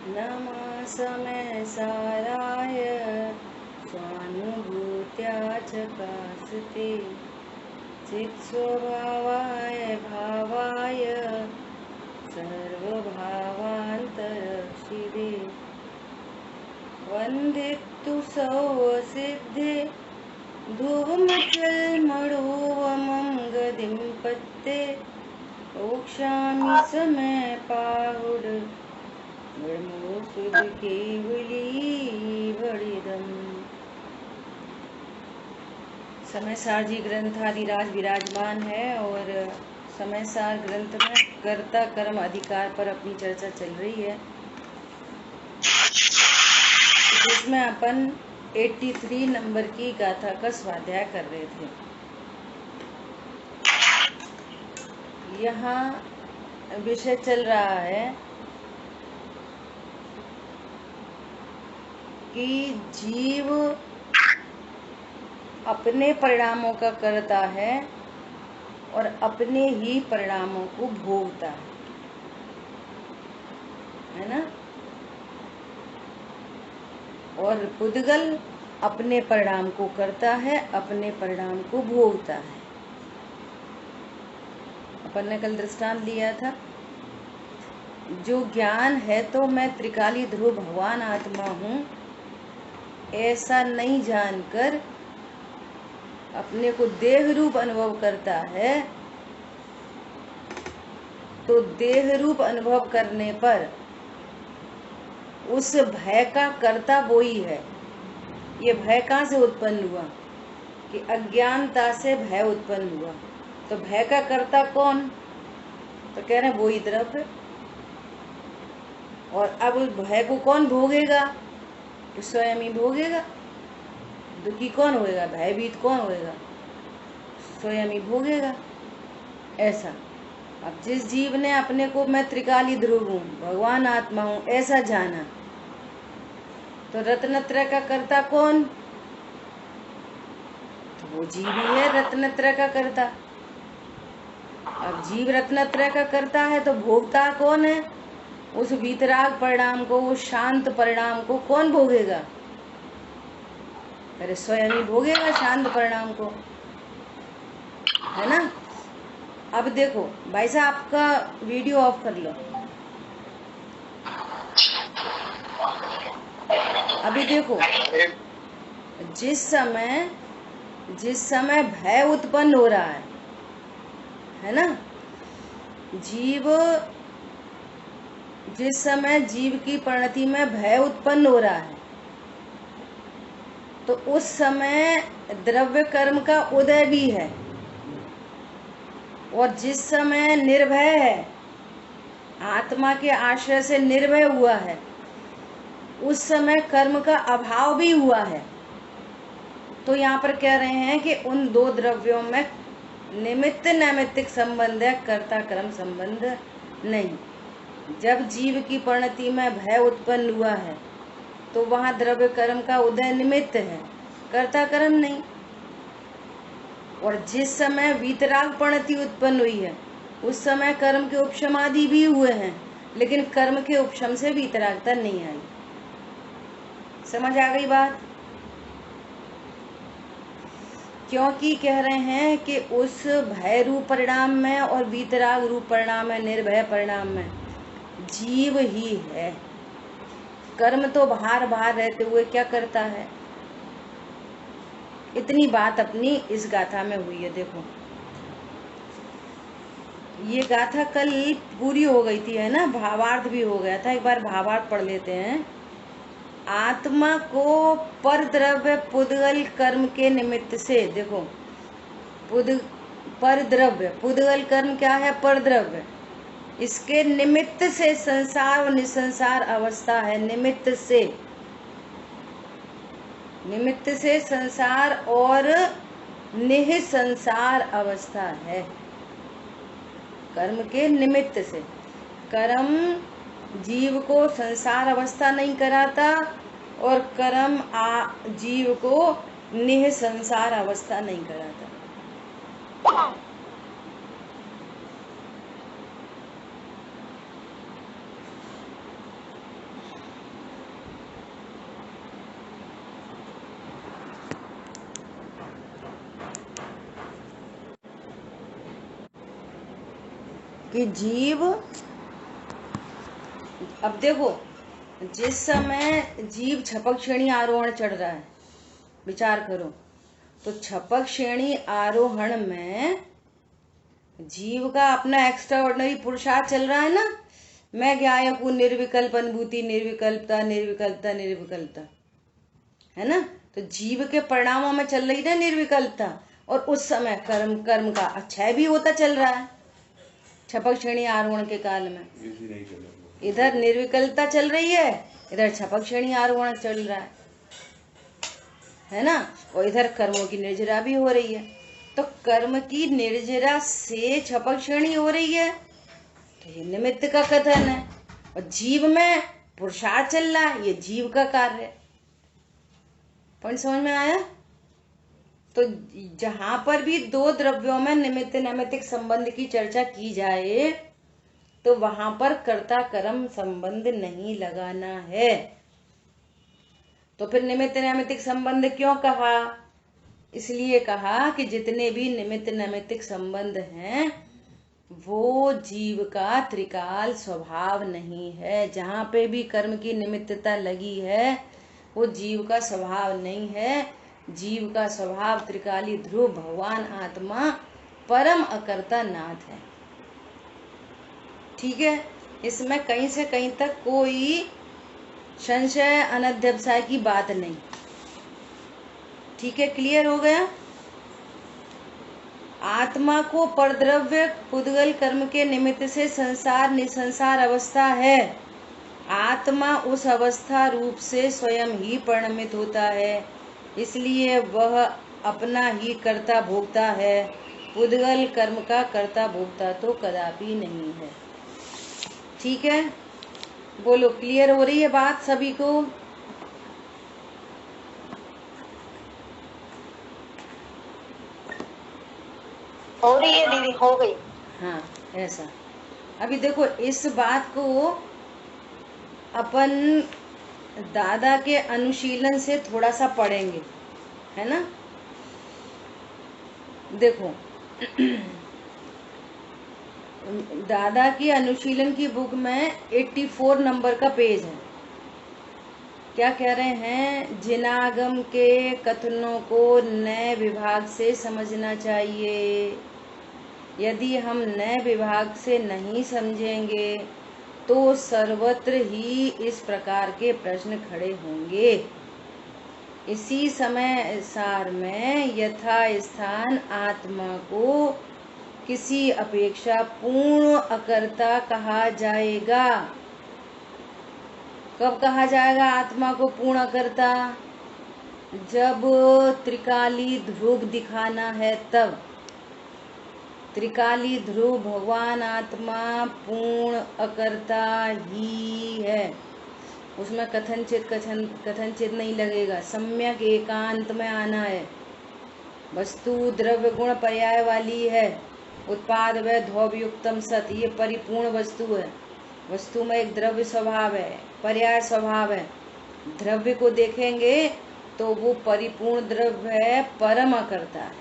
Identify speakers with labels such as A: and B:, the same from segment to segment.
A: नमः समय साराय स्वानुभूत्या च कास्ते चित्स्वभावाय भावाय सर्वभावान्तरक्षिदे वन्दितु सौसिद्धे धूमचल्मणोवमं गदिं पत्ते ओक्ष्यामि समय पाहुड ब्रह्मो सुध केवली बड़िदम। समय सार जी ग्रंथ आदिराज विराजमान है और समय सार ग्रंथ में कर्ता कर्म अधिकार पर अपनी चर्चा चल रही है, जिसमें अपन 83 नंबर की गाथा का स्वाध्याय कर रहे थे। यहाँ विषय चल रहा है कि जीव अपने परिणामों का करता है और अपने ही परिणामों को भोगता है ना। और पुद्गल अपने परिणाम को करता है, अपने परिणाम को भोगता है। अपन ने कल दृष्टांत लिया था, जो ज्ञान है तो मैं त्रिकाली ध्रुव भगवान आत्मा हूँ, ऐसा नहीं जानकर अपने को देह रूप अनुभव करता है, तो देह रूप अनुभव करने पर उस भय का कर्ता वो ही है। ये भय कहाँ से उत्पन्न हुआ कि अज्ञानता से भय उत्पन्न हुआ। तो भय का कर्ता कौन? तो कह रहे हैं वो ही द्रव्य। और अब उस भय को कौन भोगेगा? तो स्वयं ही भोगेगा। दुखी कौन होएगा? भयभीत कौन होएगा? स्वयं ही भोगेगा। ऐसा अब जिस जीव ने अपने को मैं त्रिकाली ध्रुव हूँ, भगवान आत्मा हूँ, ऐसा जाना, तो रत्नत्रय का कर्ता कौन? तो वो जीव ही है रत्नत्रय का कर्ता। अब जीव रत्नत्रय का कर्ता है तो भोगता कौन है? उस वीतराग परिणाम को, उस शांत परिणाम को कौन भोगेगा? अरे स्वयं ही भोगेगा शांत परिणाम को, है ना। अब देखो भाई साहब, आपका वीडियो ऑफ कर लो। अभी देखो, जिस समय भय उत्पन्न हो रहा है ना, जीव जिस समय जीव की परिणति में भय उत्पन्न हो रहा है, तो उस समय द्रव्य कर्म का उदय भी है। और जिस समय निर्भय है, आत्मा के आश्रय से निर्भय हुआ है, उस समय कर्म का अभाव भी हुआ है। तो यहाँ पर कह रहे हैं कि उन दो द्रव्यों में निमित्त नैमित्तिक संबंध है, कर्ता कर्म संबंध नहीं। जब जीव की परिणति में भय उत्पन्न हुआ है तो वहाँ द्रव्य कर्म का उदय निमित्त है, कर्ता कर्म नहीं। और जिस समय वीतराग परिणति उत्पन्न हुई है, उस समय कर्म के उपशम आदि भी हुए हैं, लेकिन कर्म के उपशम से वीतरागता नहीं आई। समझ आ गई बात? क्योंकि कह रहे हैं कि उस भय रूप परिणाम में और वीतराग रूप परिणाम में, निर्भय परिणाम में जीव ही है। कर्म तो बाहर बाहर रहते हुए क्या करता है। इतनी बात अपनी इस गाथा में हुई है। देखो, ये गाथा कल पूरी हो गई थी, है ना, भावार्थ भी हो गया था। एक बार भावार्थ पढ़ लेते हैं। आत्मा को पर द्रव्य पुद्गल कर्म के निमित्त से, देखो, पर द्रव्य पुद्गल कर्म क्या है? पर द्रव्य। इसके निमित्त से संसार और निसंसार अवस्था है। निमित्त से संसार और निसंसार अवस्था है। कर्म के निमित्त से। कर्म जीव को संसार अवस्था नहीं कराता और कर्म जीव को निसंसार अवस्था नहीं कराता। कि जीव, अब देखो जिस समय जीव छपक श्रेणी आरोहण चढ़ रहा है, विचार करो, तो छपक श्रेणी आरोहण में जीव का अपना एक्स्ट्रा ऑर्डिनरी पुरुषार्थ चल रहा है ना, मैं ज्ञायक हूं, निर्विकल्प अनुभूति, निर्विकल्पता निर्विकल्पता निर्विकल्पता, है ना। तो जीव के परिणामों में चल रही है निर्विकल्पता, और उस समय कर्म का अच्छाई भी होता चल रहा है छपक श्रेणी आरोहण के काल में। इधर निर्विकल्पता चल रही है, इधर छपक श्रेणी आरोहण चल रहा है ना, और इधर कर्मों की निर्जरा भी हो रही है। तो कर्म की निर्जरा से छपक श्रेणी हो रही है, तो ये निमित्त का कथन है, और जीव में पुरुषार्थ चल रहा है, ये जीव का कार्य है। पॉइंट समझ में आया। तो जहां पर भी दो द्रव्यों में निमित्त नैमित्तिक संबंध की चर्चा की जाए, तो वहां पर कर्ता कर्म संबंध नहीं लगाना है। तो फिर निमित्त नैमित्तिक संबंध क्यों कहा? इसलिए कहा कि जितने भी निमित्त नैमित्तिक संबंध हैं वो जीव का त्रिकाल स्वभाव नहीं है। जहां पे भी कर्म की निमित्तता लगी है वो जीव का स्वभाव नहीं है। जीव का स्वभाव त्रिकाली ध्रुव भगवान आत्मा परम अकर्ता नाथ है। ठीक है, इसमें कहीं से कहीं तक कोई संशय अनध्यवसाय की बात नहीं। ठीक है, क्लियर हो गया। आत्मा को परद्रव्य पुद्गल कर्म के निमित्त से संसार निसंसार अवस्था है। आत्मा उस अवस्था रूप से स्वयं ही परिणमित होता है, इसलिए वह अपना ही कर्ता भोक्ता है। पुद्गल कर्म का कर्ता भोक्ता तो कदापि नहीं है। ठीक है, बोलो, क्लियर हो रही है बात सभी को?
B: हो रही है दीदी, हो गई।
A: हाँ, ऐसा। अभी देखो इस बात को अपन दादा के अनुशीलन से थोड़ा सा पढ़ेंगे, है ना। देखो दादा की अनुशीलन की बुक में 84 नंबर का पेज है। क्या कह रहे हैं? जिनागम के कथनों को नए विभाग से समझना चाहिए। यदि हम नए विभाग से नहीं समझेंगे तो सर्वत्र ही इस प्रकार के प्रश्न खड़े होंगे। इसी समय सार में यथा स्थान आत्मा को किसी अपेक्षा पूर्ण अकर्ता कहा जाएगा। कब कहा जाएगा आत्मा को पूर्ण अकर्ता? जब त्रिकाली ध्रुव दिखाना है तब। त्रिकाली ध्रुव भगवान आत्मा पूर्ण अकर्ता ही है, उसमें कथनचित नहीं लगेगा। सम्यक एकांत में आना है। वस्तु द्रव्य गुण पर्याय वाली है। उत्पाद व ध्रुवयुक्तम सत, ये परिपूर्ण वस्तु है। वस्तु में एक द्रव्य स्वभाव है, पर्याय स्वभाव है। द्रव्य को देखेंगे तो वो परिपूर्ण द्रव्य है, परम अकर्ता है।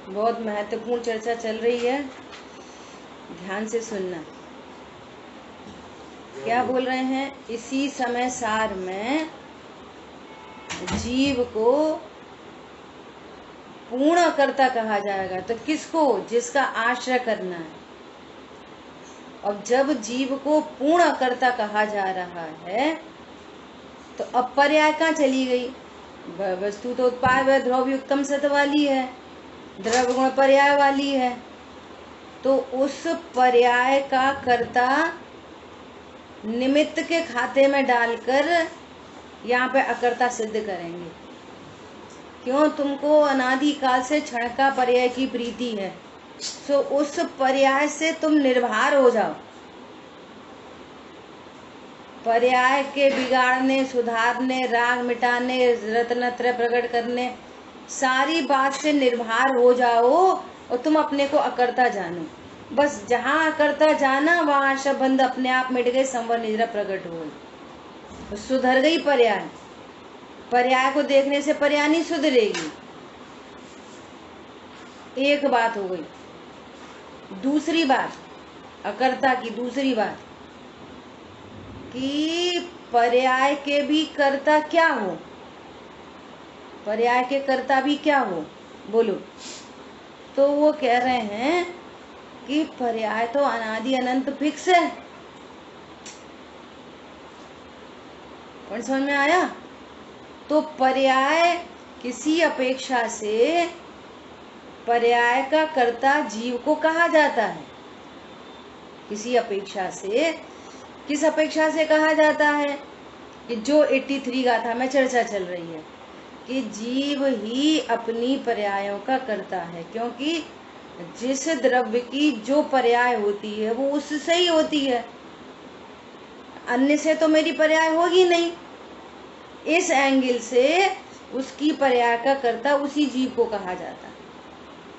A: बहुत महत्वपूर्ण चर्चा चल रही है, ध्यान से सुनना। क्या बोल रहे हैं? इसी समय सार में जीव को पूर्ण कर्ता कहा जाएगा। तो किसको? जिसका आश्रय करना है। अब जब जीव को पूर्ण कर्ता कहा जा रहा है तो अब पर्याय कहाँ चली गई? वस्तु तो उत्पाद व ध्रुवयुक्तम सत वाली है, द्रव्य गुण पर्याय वाली है। तो उस पर्याय का कर्ता निमित्त के खाते में डालकर यहाँ पे अकर्ता सिद्ध करेंगे। क्यों? तुमको अनादि काल से क्षण का पर्याय की प्रीति है, सो उस पर्याय से तुम निर्भर हो जाओ। पर्याय के बिगाड़ने, सुधारने, राग मिटाने, रत्नत्रय प्रकट करने, सारी बात से निर्भर हो जाओ और तुम अपने को अकर्ता जानो। बस जहाँ अकर्ता जाना वहाँ शब्द अपने आप मिट गए, संवर निद्रा प्रकट हो गई, तो सुधर गई पर्याय। पर्याय को देखने से पर्याय नहीं सुधरेगी। एक बात हो गई। दूसरी बात अकर्ता की, दूसरी बात कि पर्याय के भी कर्ता क्या हो, पर्याय के कर्ता भी क्या हो, बोलो। तो वो कह रहे हैं कि पर्याय तो अनादि अनंत फिक्स है। समझ में आया? तो पर्याय किसी अपेक्षा से, पर्याय का कर्ता जीव को कहा जाता है। किसी अपेक्षा से, किस अपेक्षा से कहा जाता है कि जो 83 गाथा में चर्चा चल रही है कि जीव ही अपनी पर्यायों का कर्ता है, क्योंकि जिस द्रव्य की जो पर्याय होती है वो उससे ही होती है, अन्य से तो मेरी पर्याय होगी नहीं। इस एंगल से उसकी पर्याय का कर्ता उसी जीव को कहा जाता है।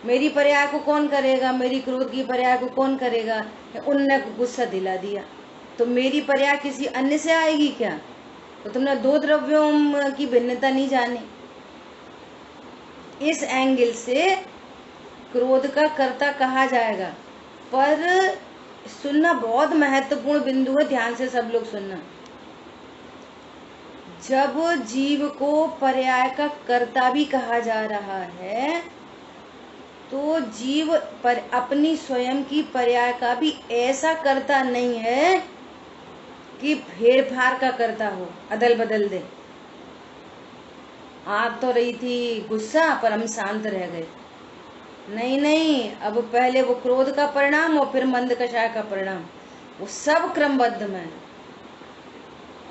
A: मेरी पर्याय को कौन करेगा? मेरी क्रोध की पर्याय को कौन करेगा? उनने गुस्सा दिला दिया, तो मेरी पर्याय किसी अन्य से आएगी क्या? तो तुमने दो द्रव्यों की भिन्नता नहीं जानी। इस एंगल से क्रोध का कर्ता कहा जाएगा। पर सुनना, बहुत महत्वपूर्ण बिंदु है, ध्यान से सब लोग सुनना। जब जीव को पर्याय का कर्ता भी कहा जा रहा है तो जीव पर अपनी स्वयं की पर्याय का भी ऐसा कर्ता नहीं है कि फेर फार का कर्ता हो, अदल बदल दे। आग तो रही थी गुस्सा, पर हम शांत रह गए। नहीं नहीं, अब पहले वो क्रोध का परिणाम और फिर मंद कषाय का परिणाम, वो सब क्रमबद्ध में।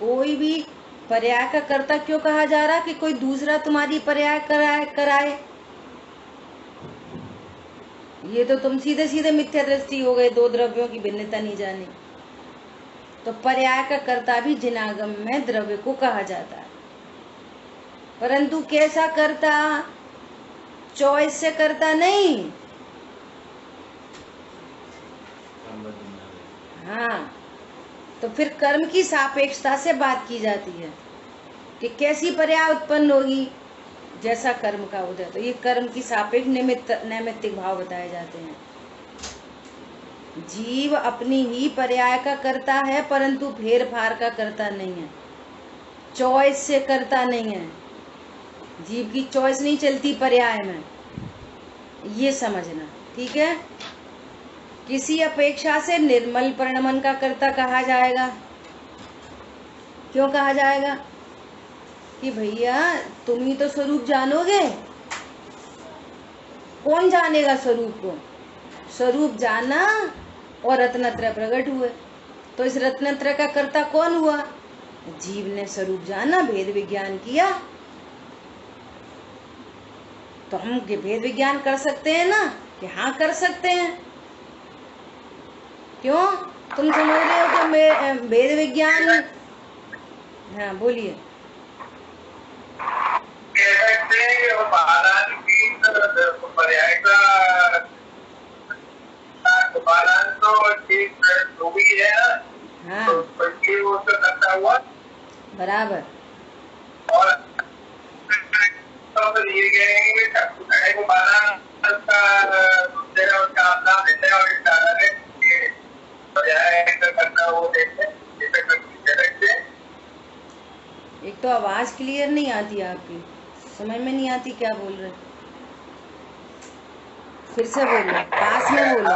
A: कोई भी पर्याय का कर्ता क्यों कहा जा रहा कि कोई दूसरा तुम्हारी पर्याय कराए। ये तो तुम सीधे सीधे मिथ्या दृष्टि हो गए, दो द्रव्यों की भिन्नता नहीं जानी। तो पर्याय का कर्ता भी जिनागम में द्रव्य को कहा जाता है, परंतु कैसा कर्ता? चॉइस से करता नहीं। हाँ, तो फिर कर्म की सापेक्षता से बात की जाती है कि कैसी पर्याय उत्पन्न होगी, जैसा कर्म का उदय। तो ये कर्म की सापेक्ष नैमित्तिक भाव बताए जाते हैं। जीव अपनी ही पर्याय का करता है, परंतु फेर फार का करता नहीं है, चॉइस से करता नहीं है। जीव की चॉइस नहीं चलती पर्याय में, ये समझना, ठीक है। किसी अपेक्षा से निर्मल परिणमन का कर्ता कहा जाएगा। क्यों कहा जाएगा? कि भैया तुम ही तो स्वरूप जानोगे। कौन जानेगा स्वरूप को? स्वरूप जाना और रत्नत्रय प्रकट हुए। तो इस रत्नत्रय का कर्ता कौन हुआ? जीव ने स्वरूप जाना, भेद विज्ञान किया। तो हम भेद विज्ञान कर सकते हैं ना? कि हाँ कर सकते हैं। क्यों? तुम समझ रहे हो कि भेद विज्ञान, हाँ बोलिए।
C: पर्याय का तो ठीक जो भी है ना,
A: हाँ
C: तो वो तो करता हुआ
A: बराबर।
C: और तो ये कहेंगे को बालान
A: एक तो आवाज क्लियर नहीं आती आपकी, समझ में नहीं आती क्या बोल रहे। फिर से बोलो, पास में बोलो।